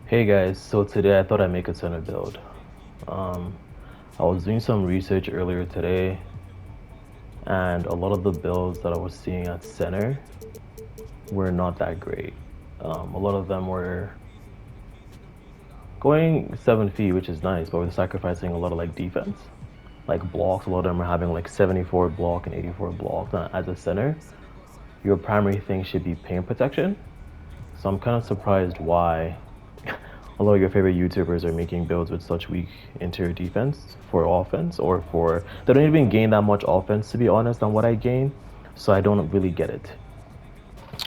Hey guys, so today I thought I'd make a center build. Um, I was doing some research earlier today, and a lot of the builds that I was seeing at center were not that great. A lot of them were going 7 feet, which is nice, but we're sacrificing a lot of like defense, like blocks. A lot of them are having like 74 block and 84 block. And as a center, your primary thing should be paint protection. So I'm kind of surprised why a lot of your favorite YouTubers are making builds with such weak interior defense for offense, or for they don't even gain that much offense, to be honest, on what I gain. So I don't really get it.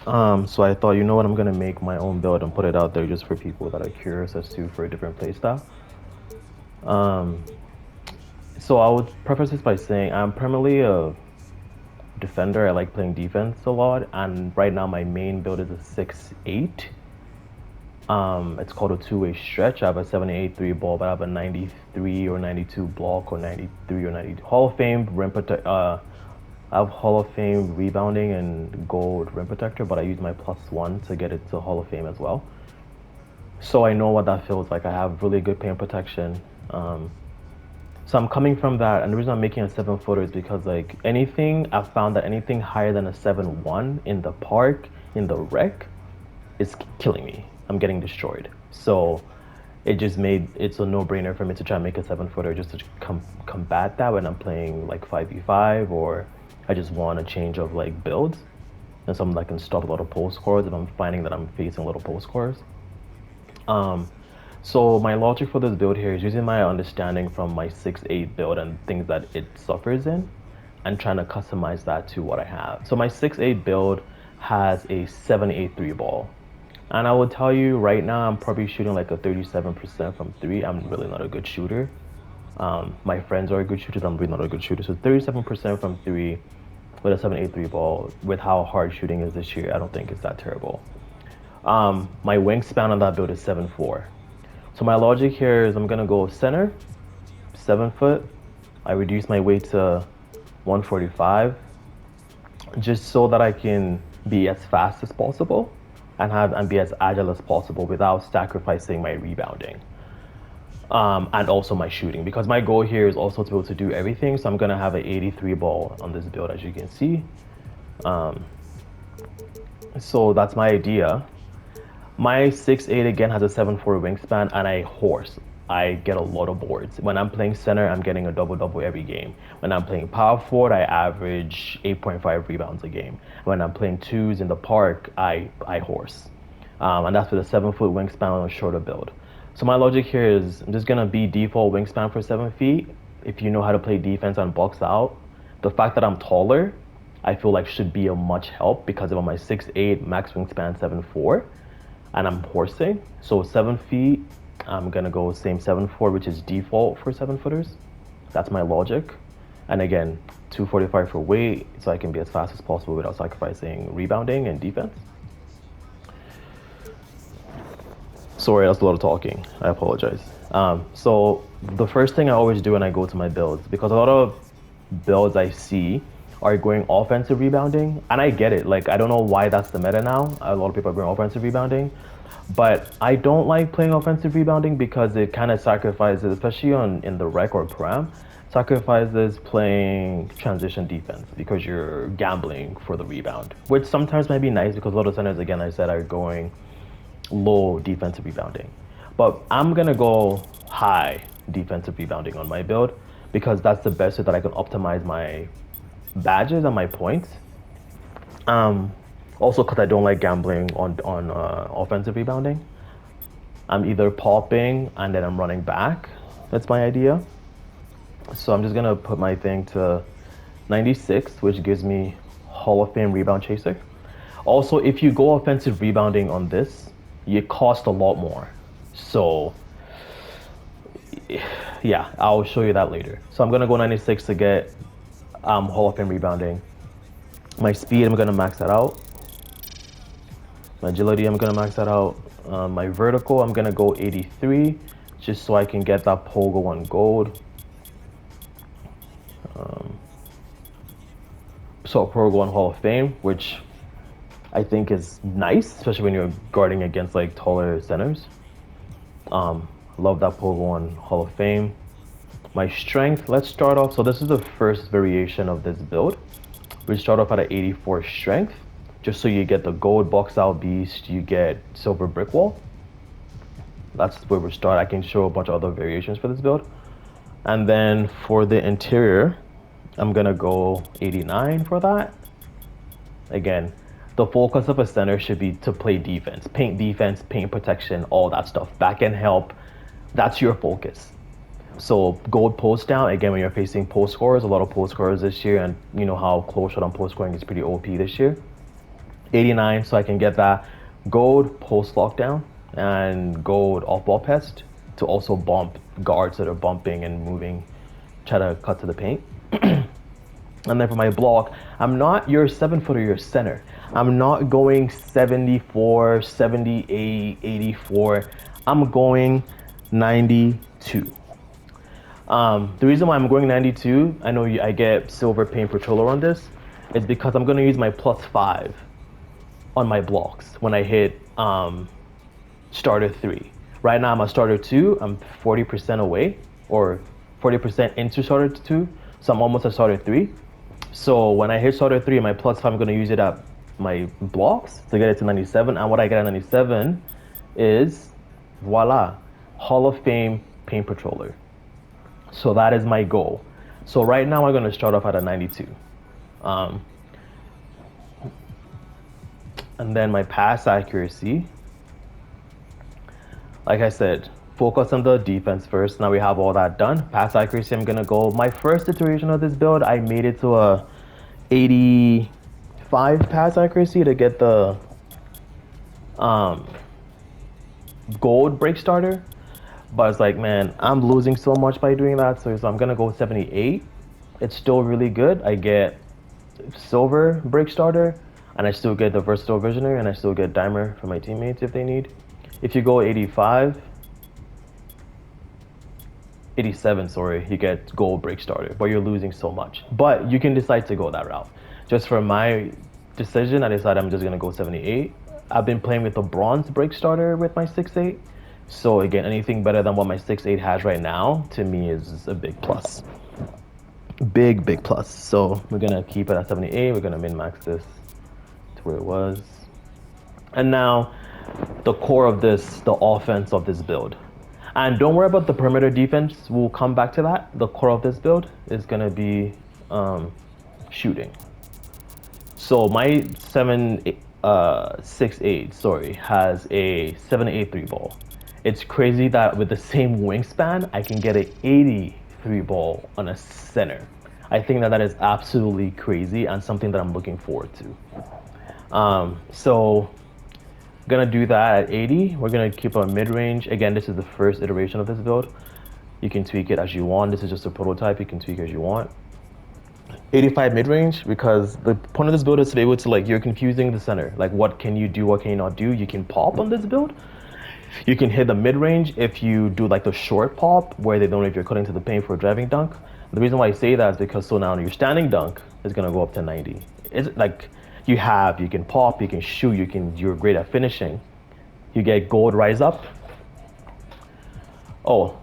So I thought, you know what, I'm gonna make my own build and put it out there just for people that are curious as to for a different playstyle. Um, so I would preface this by saying I'm primarily a defender. I like playing defense a lot, and right now my main build is a 6'8". It's called a two-way stretch. I have a 78 3 ball, but I have a 93 or 92 block, or 93 or 90 Hall of Fame rim protect. I have Hall of Fame rebounding and gold rim protector, but I use my +1 to get it to Hall of Fame as well. So I know what that feels like. I have really good paint protection. So I'm coming from that, and the reason I'm making a 7 footer is because like anything I've found that anything higher than a 7'1" in the park, in the rec, is killing me. I'm getting destroyed. So it's a no-brainer for me to try and make a 7 footer just to combat that when I'm playing like 5v5, or I just want a change of like builds and something that can stop a lot of post scores if I'm finding that I'm facing a lot of post scores. Um, so my logic for this build here is using my understanding from my 6'8" build and things that it suffers in, and trying to customize that to what I have. So my 6'8" build has a 7'8" ball. And I will tell you right now, I'm probably shooting like a 37% from three. I'm really not a good shooter. My friends are good shooters. I'm really not a good shooter. So 37% from three with a 7'8" ball, with how hard shooting is this year, I don't think it's that terrible. My wingspan on that build is 7'4". So my logic here is I'm gonna go center, 7 foot. I reduce my weight to 145, just so that I can be as fast as possible and be as agile as possible without sacrificing my rebounding. And also my shooting, because my goal here is also to be able to do everything. So I'm gonna have an 83 ball on this build, as you can see. So that's my idea. My 6'8" again has a 7'4" wingspan, and I horse. I get a lot of boards. When I'm playing center, I'm getting a double-double every game. When I'm playing power forward, I average 8.5 rebounds a game. When I'm playing twos in the park, I horse. And that's with a 7 foot wingspan on a shorter build. So my logic here is I'm just gonna be default wingspan for 7 feet. If you know how to play defense and box out, the fact that I'm taller, I feel like should be a much help, because of my 6'8", max wingspan 7'4", and I'm horsing. So 7 feet, I'm gonna go same 7'4", which is default for 7 footers. That's my logic. And again, 245 for weight, so I can be as fast as possible without sacrificing rebounding and defense. Sorry, that's a lot of talking. I apologize. So the first thing I always do when I go to my builds, because a lot of builds I see are going offensive rebounding, and I get it. Like, I don't know why that's the meta now. A lot of people are going offensive rebounding, but I don't like playing offensive rebounding because it kind of sacrifices, especially on in the rec or pram, sacrifices playing transition defense because you're gambling for the rebound, which sometimes might be nice because a lot of centers, again, I said, are going low defensive rebounding. But I'm gonna go high defensive rebounding on my build, because that's the best way that I can optimize my badges and my points. Um, Also, because I don't like gambling on offensive rebounding. I'm either popping and then I'm running back. That's my idea. So I'm just gonna put my thing to 96, which gives me Hall of Fame rebound chaser. Also, if you go offensive rebounding on this, you cost a lot more. So yeah, I'll show you that later. So I'm gonna go 96 to get Hall of Fame rebounding. My speed, I'm gonna max that out. My agility, I'm gonna max that out. My vertical, I'm gonna go 83, just so I can get that Pogo on gold. So Pogo on Hall of Fame, which I think is nice, especially when you're guarding against like taller centers. Love that Pogo on Hall of Fame. My strength, let's start off. So this is the first variation of this build. We start off at an 84 strength, just so you get the gold box out beast, you get silver brick wall. That's where we start. I can show a bunch of other variations for this build. And then for the interior, I'm gonna go 89 for that. Again, the focus of a center should be to play defense, paint protection, all that stuff. Back end help, that's your focus. So gold post down, again, when you're facing post scorers, a lot of post scorers this year, and you know how close shot on post scoring is pretty OP this year. 89, so I can get that gold post lockdown and gold off ball pest to also bump guards that are bumping and moving, try to cut to the paint. And then for my block, I'm not your 7-footer, your center. I'm not going 74, 78, 84. I'm going 92. The reason why I'm going 92, I know I get silver paint patroller on this, is because I'm going to use my +5 on my blocks when I hit starter 3. Right now I'm a starter 2. I'm 40% away, or 40% into starter 2, so I'm almost a starter 3. So when I hit starter 3, my +5, I'm going to use it at my blocks to get it to 97. And what I get at 97 is, voila, Hall of Fame paint patroller. So that is my goal. So right now I'm going to start off at a 92. And then my pass accuracy, like I said, focus on the defense first. Now we have all that done. Pass accuracy, I'm gonna go, my first iteration of this build, I made it to a 85 pass accuracy to get the gold break starter. But it's like, man, I'm losing so much by doing that. So I'm gonna go 78. It's still really good. I get silver break starter, and I still get the versatile visionary, and I still get dimer for my teammates if they need. If you go 87, sorry, you get gold break starter, but you're losing so much. But you can decide to go that route. Just for my decision, I decided I'm just gonna go 78. I've been playing with the bronze break starter with my 6'8". So again, anything better than what my 6'8 has right now, to me, is a big plus. Big plus. So we're gonna keep it at 78. We're gonna min-max this to where it was. And now, the core of this, the offense of this build. And don't worry about the perimeter defense, we'll come back to that. The core of this build is gonna be shooting. So my 6'8", sorry, has a 7'8" ball. It's crazy that with the same wingspan, I can get an 83 ball on a center. I think that is absolutely crazy and something that I'm looking forward to. So gonna do that at 80. We're gonna keep our mid-range. Again, this is the first iteration of this build. You can tweak it as you want. This is just a prototype. You can tweak as you want. 85 mid-range, because the point of this build is to be able to, like, you're confusing the center. Like, what can you do? What can you not do? You can pop on this build. You can hit the mid-range if you do like the short pop where they don't know if you're cutting to the paint for a driving dunk. The reason why I say that is because so now your standing dunk is gonna go up to 90. It's like you can pop, you can shoot, you're great at finishing. You get gold rise up. Oh,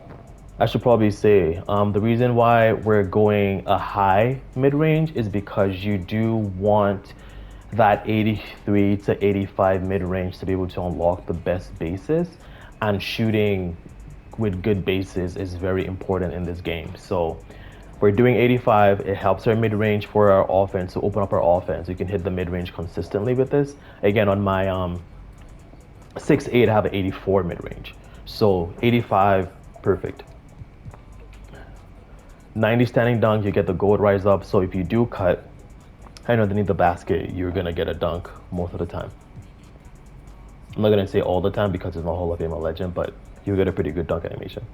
I should probably say the reason why we're going a high mid-range is because you do want that 83 to 85 mid-range to be able to unlock the best bases, and shooting with good bases is very important in this game. So we're doing 85. It helps our mid-range for our offense, to open up our offense. You can hit the mid-range consistently with this. Again, on my 6'8", I have an 84 mid-range. So 85, perfect. 90 standing dunk, you get the gold rise up. So if you do cut, I know underneath the basket, you're gonna get a dunk most of the time. I'm not gonna say all the time because it's not Hall of Fame or Legend, but you get a pretty good dunk animation.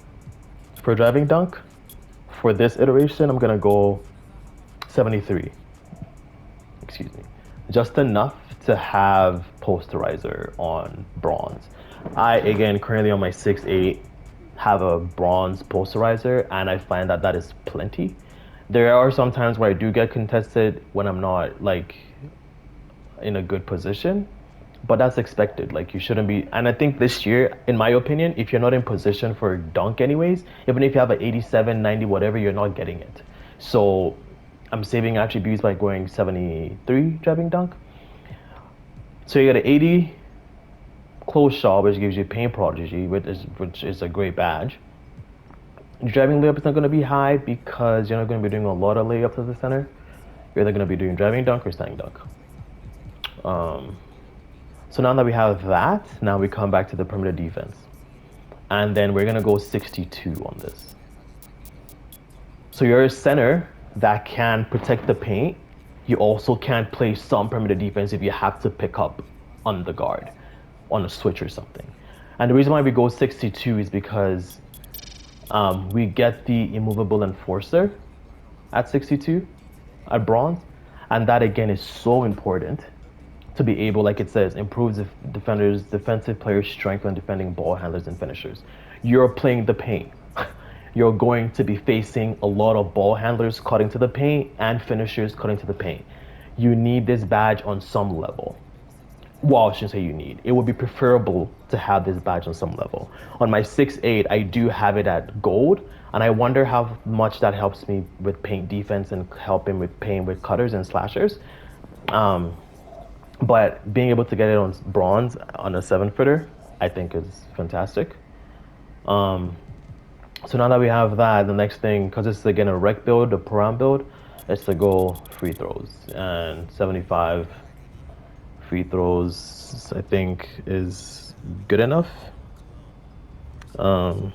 For driving dunk, for this iteration, I'm gonna go 73. Excuse me. Just enough to have posterizer on bronze. I, again, currently on my 6'8", have a bronze posterizer, and I find that that is plenty. There are some times where I do get contested when I'm not like in a good position, but that's expected. Like you shouldn't be. And I think this year, in my opinion, if you're not in position for dunk anyways, even if you have an 87, 90, whatever, you're not getting it. So I'm saving attributes by going 73 driving dunk. So you get an 80 close shot, which gives you paint prodigy, which is a great badge. Driving layup is not going to be high because you're not going to be doing a lot of layups at the center. You're either going to be doing driving dunk or standing dunk. So now that we have that, now we come back to the perimeter defense. And then we're going to go 62 on this. So you're a center that can protect the paint. You also can play some perimeter defense if you have to pick up on the guard, on a switch or something. And the reason why we go 62 is because we get the immovable enforcer at 62 at bronze. And that again is so important to be able, like it says, improves defenders, defensive players' strength when defending ball handlers and finishers. You're playing the paint. You're going to be facing a lot of ball handlers cutting to the paint and finishers cutting to the paint. You need this badge on some level. Well, I shouldn't say you need. It would be preferable to have this badge on some level. On my 6'8", I do have it at gold, and I wonder how much that helps me with paint defense and helping with paint with cutters and slashers. But being able to get it on bronze on a 7-footer, I think is fantastic. So now that we have that, the next thing, because it's again a rec build, a param build, is to go free throws. And 75 free throws, I think, is good enough. I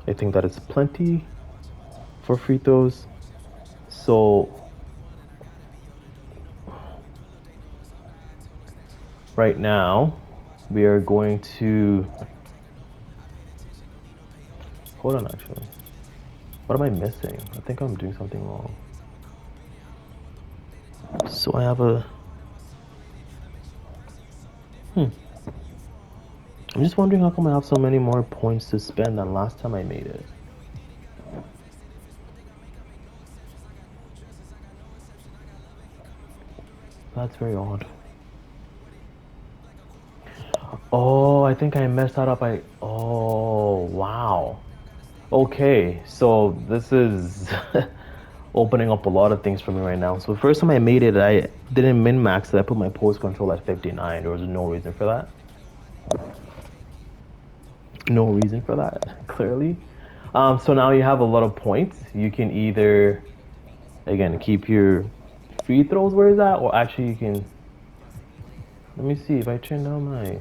think that is plenty for free throws. So right now, we are going to... Hold on, actually. What am I missing? I think I'm doing something wrong. So I have a... I'm just wondering how come I have so many more points to spend than last time I made it. That's very odd. Oh, I think I messed that up. Oh, wow. Okay, so this is opening up a lot of things for me right now. So the first time I made it, I didn't min-max it. I put my post control at 59. There was no reason for that. No reason for that, clearly. So now you have a lot of points. You can either, again, keep your free throws where it's at, or actually you can... Let me see if I turn down my...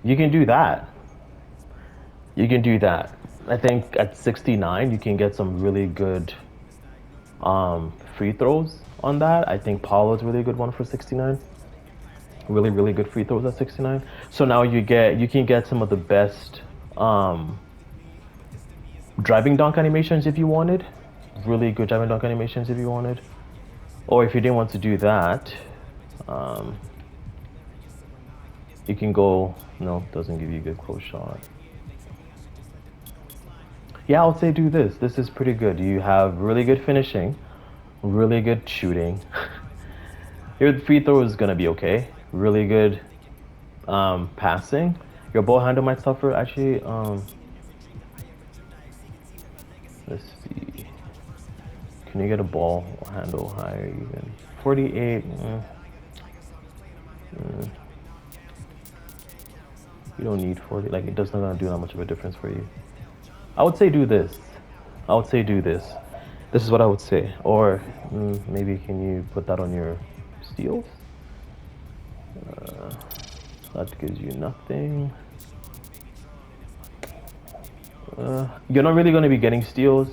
You can do that. You can do that. I think at 69 you can get some really good free throws on that. I think Paulo's really good one for 69. Really good free throws at 69. So now you can get some of the best driving dunk animations if you wanted. Really good driving dunk animations if you wanted. Or if you didn't want to do that, you can go... No, doesn't give you a good close shot. Yeah, I would say do this. This is pretty good. You have really good finishing, really good shooting. Your free throw is gonna be okay. Really good passing. Your ball handle might suffer. Actually, let's see. Can you get a ball handle higher even? 48. You don't need 40. Like, it does not gonna do that much of a difference for you. I would say do this. I would say do this. This is what I would say. Or maybe can you put that on your steals? That gives you nothing. You're not really going to be getting steals,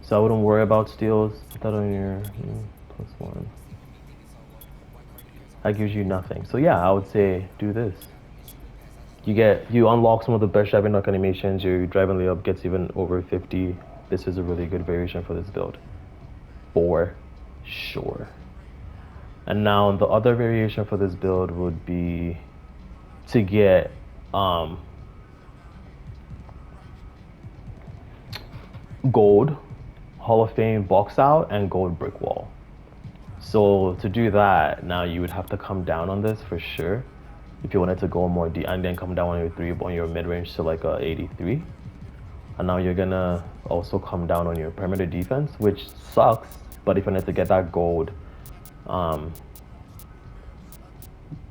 so I wouldn't worry about steals. Put that on your +1. That gives you nothing. So yeah, I would say do this. You unlock some of the best driving dunk animations. Your driving layup gets even over 50. This is a really good variation for this build, for sure. And now the other variation for this build would be to get gold Hall of Fame box out and gold brick wall. So to do that, now you would have to come down on this for sure. If you wanted to go more deep and then come down on your mid range to like a 83. And now you're gonna also come down on your perimeter defense, which sucks. But if you wanted to get that gold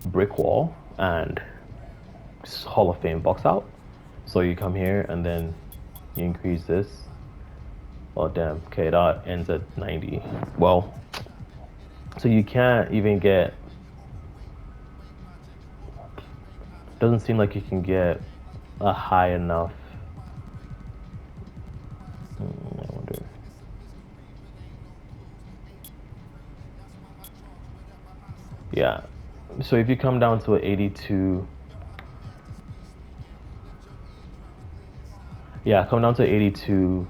brick wall and Hall of Fame box out, so you come here and then you increase this. Oh damn, okay, that ends at 90. Well, so you can't even get, doesn't seem like you can get a high enough. I wonder. Yeah, so if you come down to an 82, yeah, come down to 82,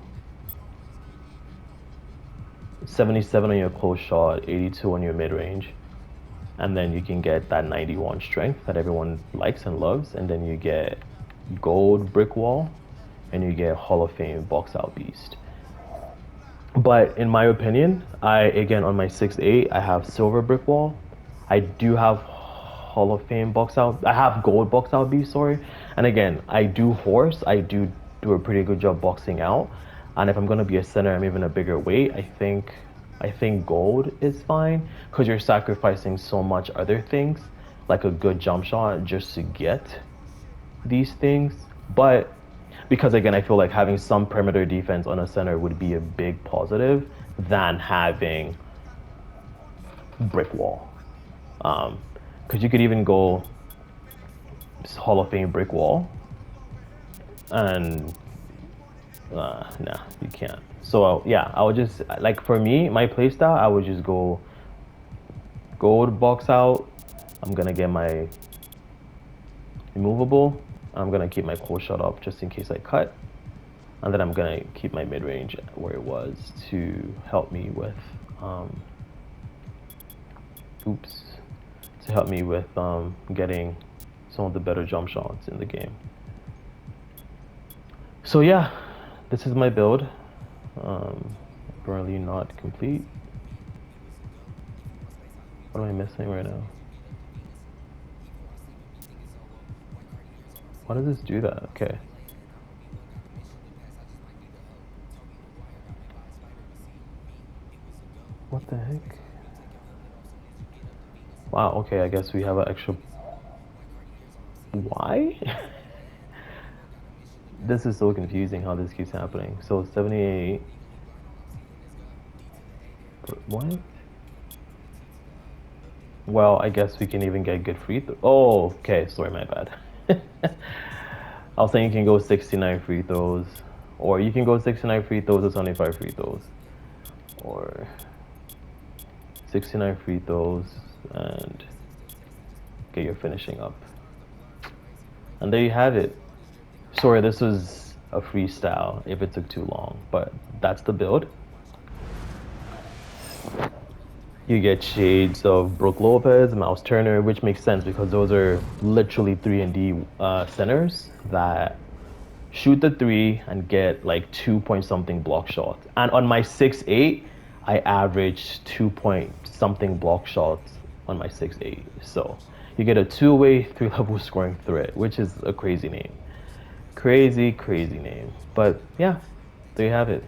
77 on your close shot, 82 on your mid range, and then you can get that 91 strength that everyone likes and loves, and then you get gold brick wall, and you get Hall of Fame box out beast. But in my opinion, again on my 6'8", I have silver brick wall. I do have Hall of Fame box out. I have gold box out beast, sorry. And again, I do horse. I do a pretty good job boxing out. And if I'm gonna be a center, I'm even a bigger weight. I think gold is fine because you're sacrificing so much other things, like a good jump shot, just to get these things. But because again, I feel like having some perimeter defense on a center would be a big positive than having brick wall. Because you could even go Hall of Fame brick wall, and nah, you can't. So yeah, I would just, like for me, my playstyle, I would just go gold box out. I'm gonna get my immovable. I'm gonna keep my close shot up just in case I cut, and then I'm gonna keep my mid range where it was to help me with getting some of the better jump shots in the game. So yeah, this is my build. Apparently not complete. What am I missing right now? Why does this do that? Okay. What the heck? Wow, okay, I guess we have an extra... Why? This is so confusing how this keeps happening. So 78... What? Well, I guess we can even get good free throw. Oh, okay, sorry, my bad. I was saying you can go 69 free throws, or you can go 69 free throws or 75 free throws, or 69 free throws and get your finishing up. And there you have it. Sorry, this was a freestyle if it took too long, but that's the build. You get shades of Brook Lopez, Miles Turner, which makes sense because those are literally 3-and-D centers that shoot the three and get like 2-point-something block shots. And on my 6'8", I average 2-point-something block shots on my 6'8". So you get a two-way, three-level scoring threat, which is a crazy name. Crazy name. But yeah, there you have it.